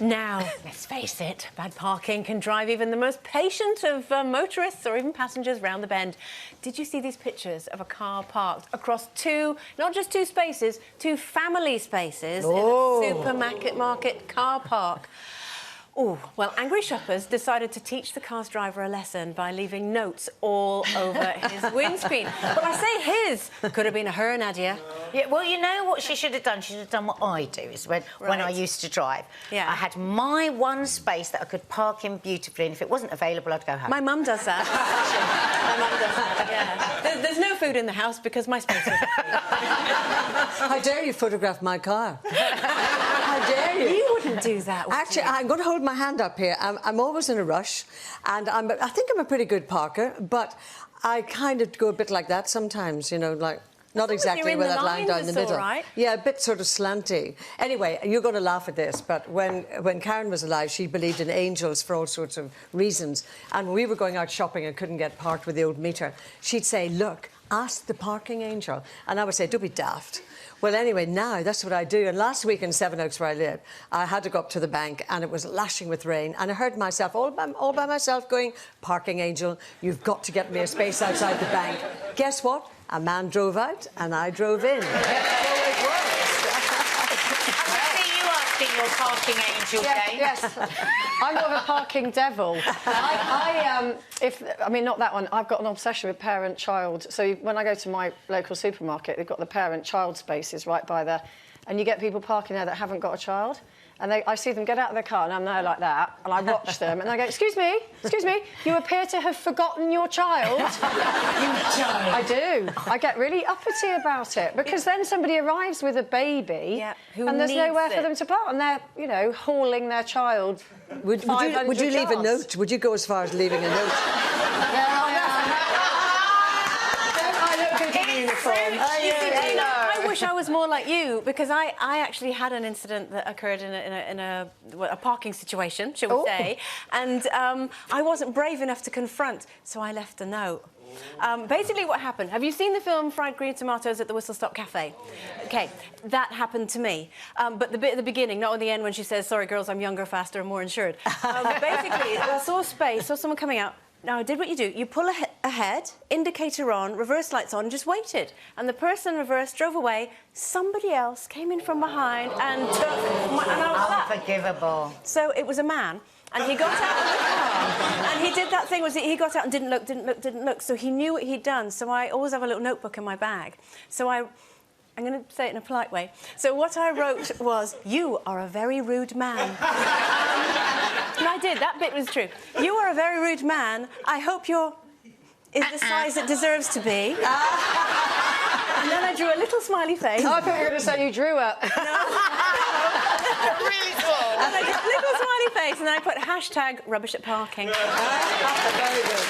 Now, let's face it, bad parking can drive even the most patient of motorists or even passengers round the bend. Did you see these pictures of a car parked across two, not just two spaces, two family spaces in a supermarket car park? Oh, well, angry shoppers decided to teach the car's driver a lesson by leaving notes all over his windscreen. Well, I say his. Could have been a her, Nadia. Yeah, well, you know what she should have done? She should have done what I do, is when I used to drive. Yeah. I had my one space that I could park in beautifully, and if it wasn't available, I'd go home. My mum does that. My mum does that, yeah. There's no food in the house because my space is free. How dare you photograph my car? How dare you? You wouldn't do that, would Actually, you? I'm going to hold my hand up here. I'm always in a rush, and I think I'm a pretty good parker, but I kind of go a bit like that sometimes, you know, like... Not exactly with that line down the middle. Right. Yeah, a bit sort of slanty. Anyway, you're going to laugh at this, but when Karen was alive, she believed in angels for all sorts of reasons. And when we were going out shopping and couldn't get parked with the old meter, she'd say, look, ask the parking angel. And I would say, don't be daft. Well, anyway, now that's what I do. And last week in Sevenoaks, where I live, I had to go up to the bank and it was lashing with rain. And I heard myself, all by myself, going, parking angel, you've got to get me a space outside the bank. Guess what? A man drove out and I drove in. So it works. I see you asking your parking angel, Jane. Yes, I'm more of a parking devil. I mean, not that one. I've got an obsession with parent-child. So when I go to my local supermarket, they've got the parent-child spaces right by there, and you get people parking there that haven't got a child. And I see them get out of their car, and I'm there like that, and I watch them, and I go, excuse me, you appear to have forgotten your child. I do. I get really uppity about it, because then somebody arrives with a baby, and there's nowhere for them to park, and they're, you know, hauling their child. Would you leave a note? Would you go as far as leaving a note? I look good in uniform. I wish I was more like you, because I actually had an incident that occurred in a parking situation, shall we say, and I wasn't brave enough to confront, so I left a note. Basically what happened, have you seen the film Fried Green Tomatoes at the Whistle Stop Cafe? OK, that happened to me. But the bit at the beginning, not at the end when she says, sorry girls, I'm younger, faster and more insured. Basically, I saw space, saw someone coming out. Now, I did what you do. You pull ahead, indicator on, reverse lights on, just waited. And the person in reverse drove away. Somebody else came in from behind and took my... And I was like, unforgivable. so it was a man. And he got out of the car, and he did that thing, was he got out and didn't look. So he knew what he'd done. So I always have a little notebook in my bag. So I'm going to say it in a polite way. So what I wrote was, you are a very rude man. And I did. That bit was true. You are a very rude man. I hope you're the size it deserves to be. And then I drew a little smiley face. Oh, I thought you were going to say you drew it. Really cool. And I did a little smiley face, and then I put hashtag rubbish at parking. Very good.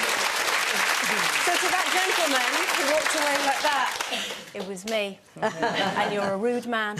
So to that gentleman who walked away like that, it was me. And you're a rude man.